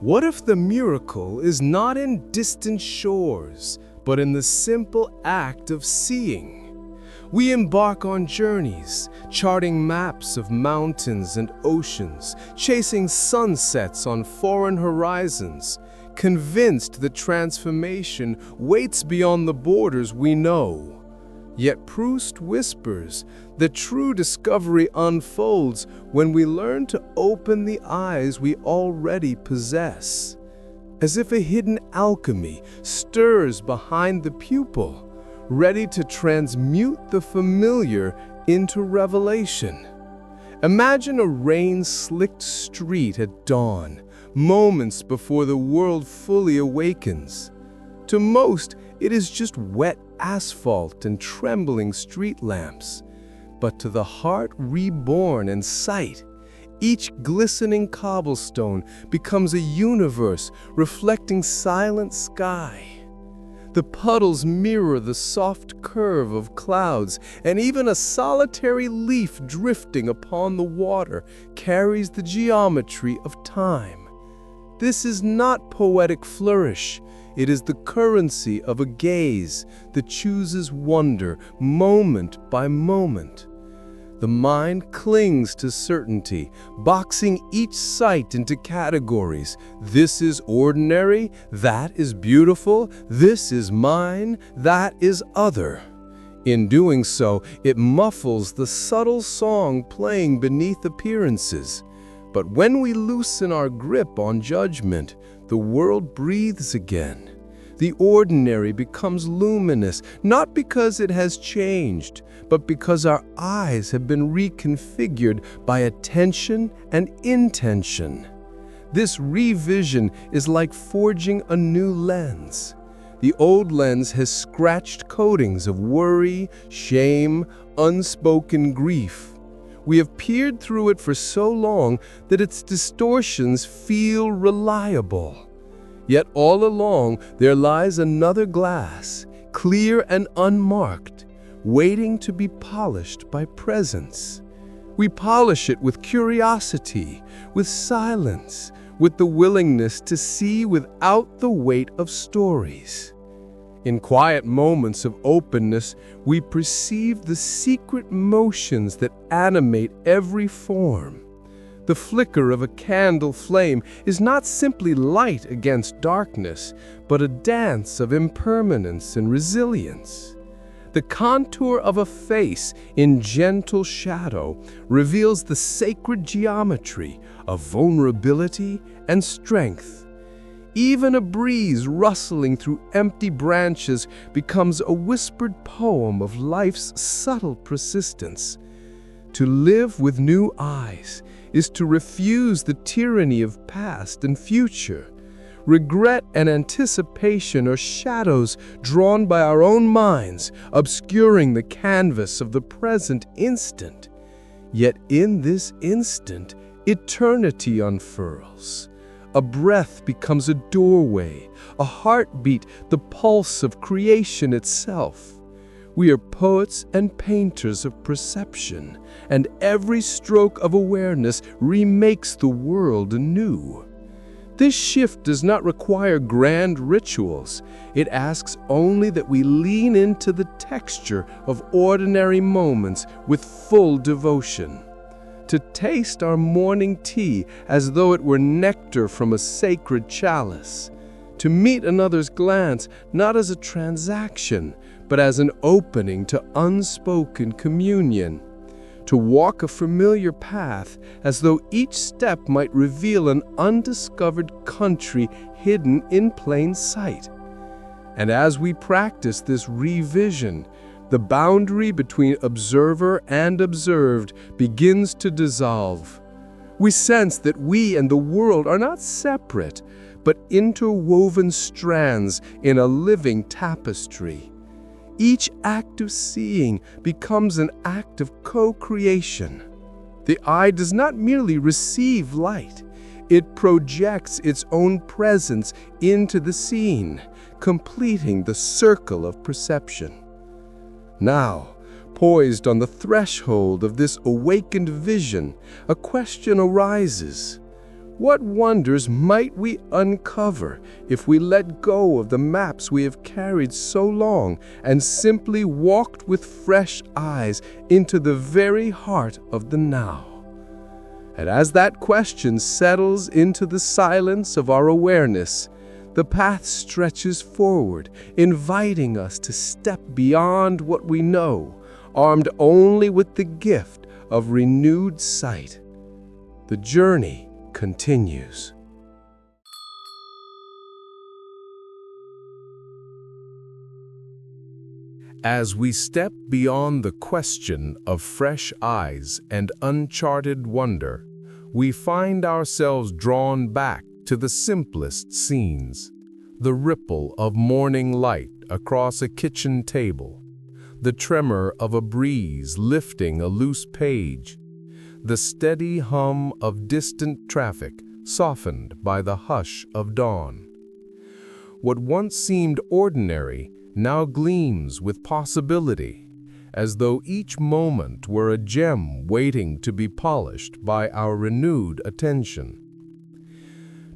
What if the miracle is not in distant shores, but in the simple act of seeing? We embark on journeys, charting maps of mountains and oceans, chasing sunsets on foreign horizons, convinced that transformation waits beyond the borders we know. Yet Proust whispers that true discovery unfolds when we learn to open the eyes we already possess. As if a hidden alchemy stirs behind the pupil, ready to transmute the familiar into revelation. Imagine a rain-slicked street at dawn, moments before the world fully awakens. To most, it is just wet asphalt and trembling street lamps. But to the heart reborn in sight, each glistening cobblestone becomes a universe reflecting silent sky. The puddles mirror the soft curve of clouds, and even a solitary leaf drifting upon the water carries the geometry of time. This is not poetic flourish. It is the currency of a gaze that chooses wonder moment by moment. The mind clings to certainty, boxing each sight into categories. This is ordinary, that is beautiful, this is mine, that is other. In doing so, it muffles the subtle song playing beneath appearances. But when we loosen our grip on judgment, the world breathes again. The ordinary becomes luminous, not because it has changed, but because our eyes have been reconfigured by attention and intention. This revision is like forging a new lens. The old lens has scratched coatings of worry, shame, unspoken grief. We have peered through it for so long that its distortions feel reliable. Yet all along there lies another glass, clear and unmarked, waiting to be polished by presence. We polish it with curiosity, with silence, with the willingness to see without the weight of stories. In quiet moments of openness, we perceive the secret motions that animate every form. The flicker of a candle flame is not simply light against darkness, but a dance of impermanence and resilience. The contour of a face in gentle shadow reveals the sacred geometry of vulnerability and strength. Even a breeze rustling through empty branches becomes a whispered poem of life's subtle persistence. To live with new eyes is to refuse the tyranny of past and future. Regret and anticipation are shadows drawn by our own minds, obscuring the canvas of the present instant. Yet in this instant, eternity unfurls. A breath becomes a doorway, a heartbeat the pulse of creation itself. We are poets and painters of perception, and every stroke of awareness remakes the world anew. This shift does not require grand rituals. It asks only that we lean into the texture of ordinary moments with full devotion. To taste our morning tea as though it were nectar from a sacred chalice. To meet another's glance not as a transaction, but as an opening to unspoken communion. To walk a familiar path as though each step might reveal an undiscovered country hidden in plain sight. And as we practice this revision, the boundary between observer and observed begins to dissolve. We sense that we and the world are not separate, but interwoven strands in a living tapestry. Each act of seeing becomes an act of co-creation. The eye does not merely receive light, it projects its own presence into the scene, completing the circle of perception. Now, poised on the threshold of this awakened vision, a question arises. What wonders might we uncover if we let go of the maps we have carried so long and simply walked with fresh eyes into the very heart of the now? And as that question settles into the silence of our awareness, the path stretches forward, inviting us to step beyond what we know, armed only with the gift of renewed sight. The journey continues. As we step beyond the question of fresh eyes and uncharted wonder, we find ourselves drawn back to the simplest scenes: the ripple of morning light across a kitchen table, the tremor of a breeze lifting a loose page, the steady hum of distant traffic softened by the hush of dawn. What once seemed ordinary now gleams with possibility, as though each moment were a gem waiting to be polished by our renewed attention.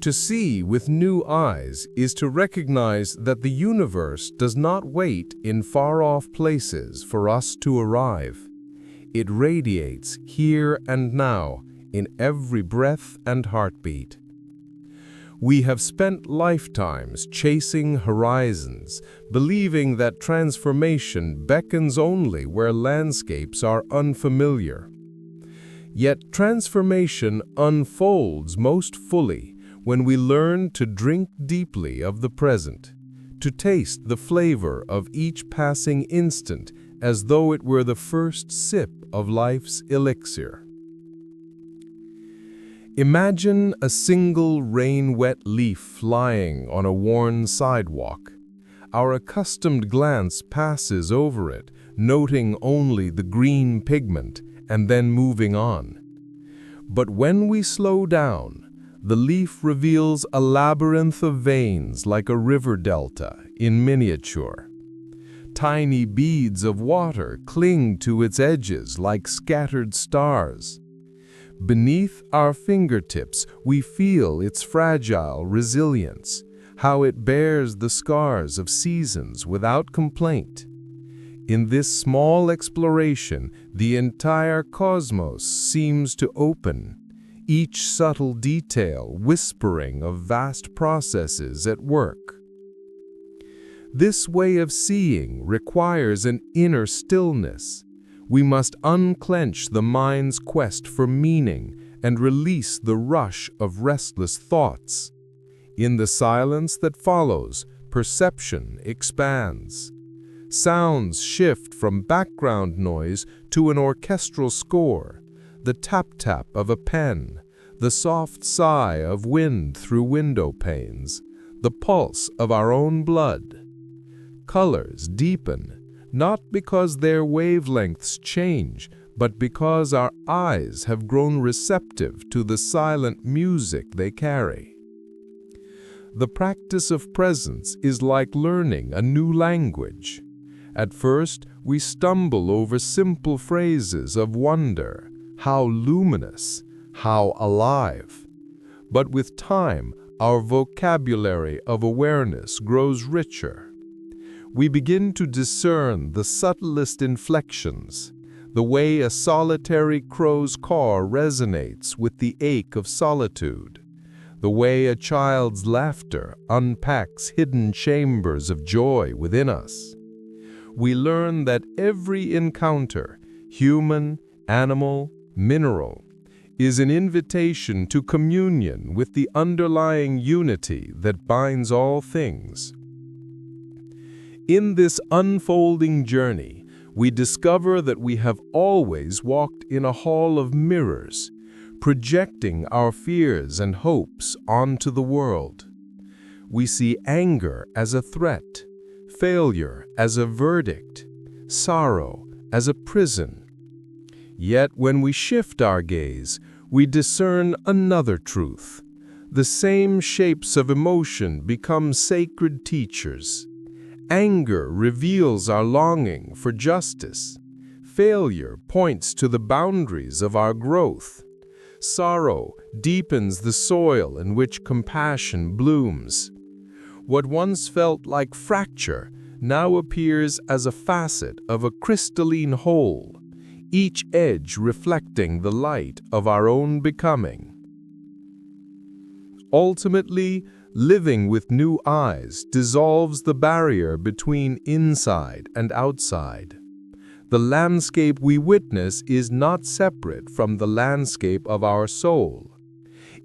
To see with new eyes is to recognize that the universe does not wait in far-off places for us to arrive. It radiates here and now in every breath and heartbeat. We have spent lifetimes chasing horizons, believing that transformation beckons only where landscapes are unfamiliar. Yet transformation unfolds most fully when we learn to drink deeply of the present, to taste the flavor of each passing instant as though it were the first sip of life's elixir. Imagine a single rain-wet leaf lying on a worn sidewalk. Our accustomed glance passes over it, noting only the green pigment and then moving on. But when we slow down, the leaf reveals a labyrinth of veins like a river delta in miniature. Tiny beads of water cling to its edges like scattered stars. Beneath our fingertips, we feel its fragile resilience, how it bears the scars of seasons without complaint. In this small exploration, the entire cosmos seems to open, each subtle detail whispering of vast processes at work. This way of seeing requires an inner stillness. We must unclench the mind's quest for meaning and release the rush of restless thoughts. In the silence that follows, perception expands. Sounds shift from background noise to an orchestral score, the tap-tap of a pen, the soft sigh of wind through window panes, the pulse of our own blood. Colors deepen, not because their wavelengths change, but because our eyes have grown receptive to the silent music they carry. The practice of presence is like learning a new language. At first, we stumble over simple phrases of wonder, how luminous, how alive. But with time, our vocabulary of awareness grows richer. We begin to discern the subtlest inflections, the way a solitary crow's caw resonates with the ache of solitude, the way a child's laughter unpacks hidden chambers of joy within us. We learn that every encounter, human, animal, mineral, is an invitation to communion with the underlying unity that binds all things. In this unfolding journey, we discover that we have always walked in a hall of mirrors, projecting our fears and hopes onto the world. We see anger as a threat, failure as a verdict, sorrow as a prison. Yet when we shift our gaze, we discern another truth. The same shapes of emotion become sacred teachers. Anger reveals our longing for justice. Failure points to the boundaries of our growth. Sorrow deepens the soil in which compassion blooms. What once felt like fracture now appears as a facet of a crystalline whole, each edge reflecting the light of our own becoming. Ultimately, living with new eyes dissolves the barrier between inside and outside. The landscape we witness is not separate from the landscape of our soul.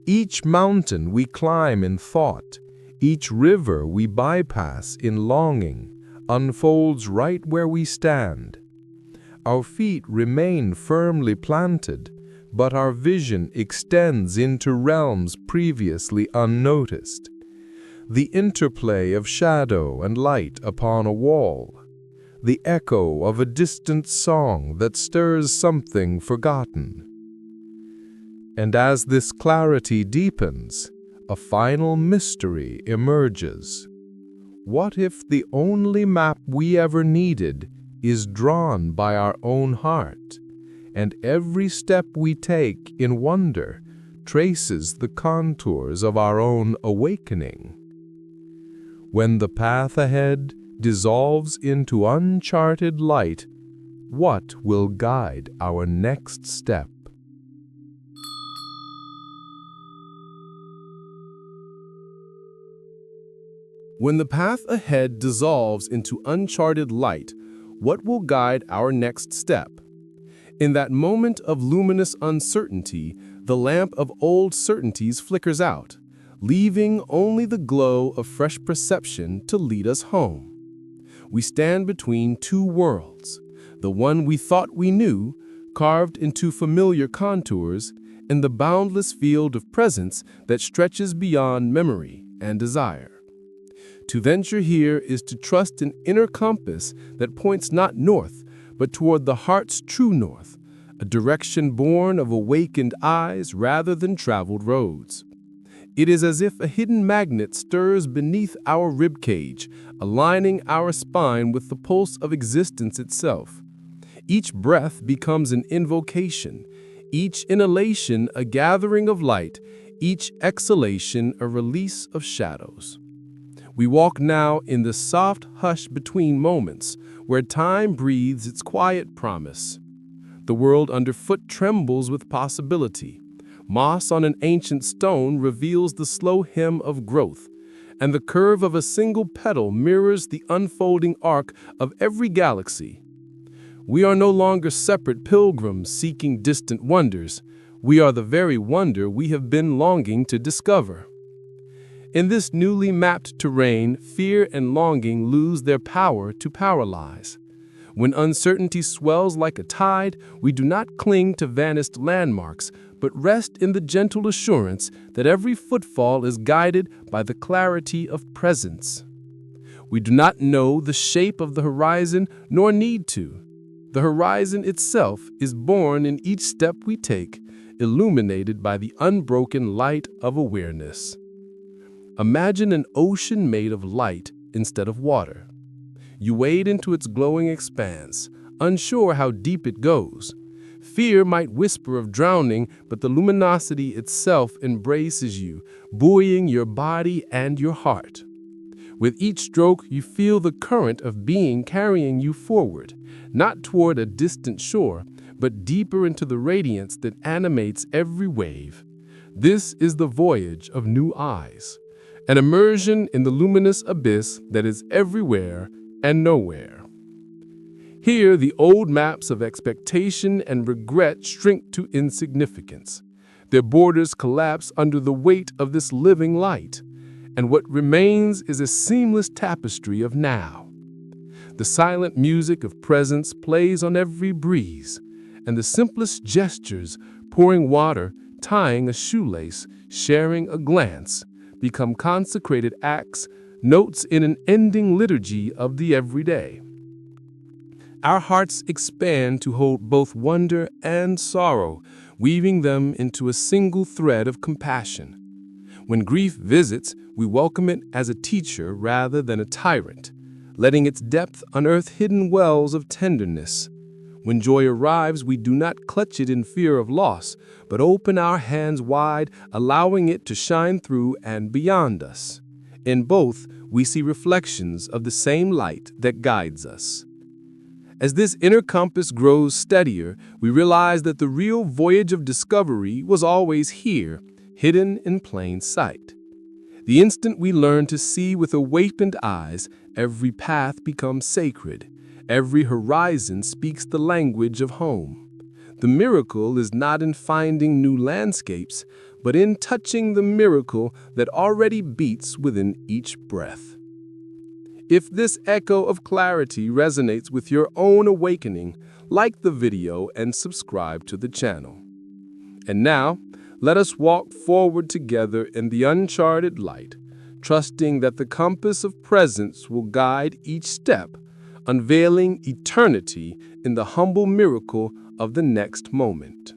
Each mountain we climb in thought, each river we bypass in longing, unfolds right where we stand. Our feet remain firmly planted, but our vision extends into realms previously unnoticed. The interplay of shadow and light upon a wall, the echo of a distant song that stirs something forgotten. And as this clarity deepens, a final mystery emerges. What if the only map we ever needed is drawn by our own heart, and every step we take in wonder traces the contours of our own awakening? When the path ahead dissolves into uncharted light, what will guide our next step? When the path ahead dissolves into uncharted light, what will guide our next step? In that moment of luminous uncertainty, the lamp of old certainties flickers out, leaving only the glow of fresh perception to lead us home. We stand between two worlds, the one we thought we knew, carved into familiar contours, and the boundless field of presence that stretches beyond memory and desire. To venture here is to trust an inner compass that points not north, but toward the heart's true north, a direction born of awakened eyes rather than traveled roads. It is as if a hidden magnet stirs beneath our ribcage, aligning our spine with the pulse of existence itself. Each breath becomes an invocation, each inhalation a gathering of light, each exhalation a release of shadows. We walk now in the soft hush between moments, where time breathes its quiet promise. The world underfoot trembles with possibility. Moss on an ancient stone reveals the slow hymn of growth, and the curve of a single petal mirrors the unfolding arc of every galaxy. We are no longer separate pilgrims seeking distant wonders. We are the very wonder we have been longing to discover. In this newly mapped terrain, fear and longing lose their power to paralyze. When uncertainty swells like a tide, we do not cling to vanished landmarks, but rest in the gentle assurance that every footfall is guided by the clarity of presence. We do not know the shape of the horizon, nor need to. The horizon itself is born in each step we take, illuminated by the unbroken light of awareness. Imagine an ocean made of light instead of water. You wade into its glowing expanse, unsure how deep it goes. Fear might whisper of drowning, but the luminosity itself embraces you, buoying your body and your heart. With each stroke, you feel the current of being carrying you forward, not toward a distant shore, but deeper into the radiance that animates every wave. This is the voyage of new eyes, an immersion in the luminous abyss that is everywhere and nowhere. Here, the old maps of expectation and regret shrink to insignificance. Their borders collapse under the weight of this living light, and what remains is a seamless tapestry of now. The silent music of presence plays on every breeze, and the simplest gestures, pouring water, tying a shoelace, sharing a glance, become consecrated acts, notes in an ending liturgy of the everyday. Our hearts expand to hold both wonder and sorrow, weaving them into a single thread of compassion. When grief visits, we welcome it as a teacher rather than a tyrant, letting its depth unearth hidden wells of tenderness. When joy arrives, we do not clutch it in fear of loss, but open our hands wide, allowing it to shine through and beyond us. In both, we see reflections of the same light that guides us. As this inner compass grows steadier, we realize that the real voyage of discovery was always here, hidden in plain sight. The instant we learn to see with awakened eyes, every path becomes sacred. Every horizon speaks the language of home. The miracle is not in finding new landscapes, but in touching the miracle that already beats within each breath. If this echo of clarity resonates with your own awakening, like the video and subscribe to the channel. And now, let us walk forward together in the uncharted light, trusting that the compass of presence will guide each step, unveiling eternity in the humble miracle of the next moment.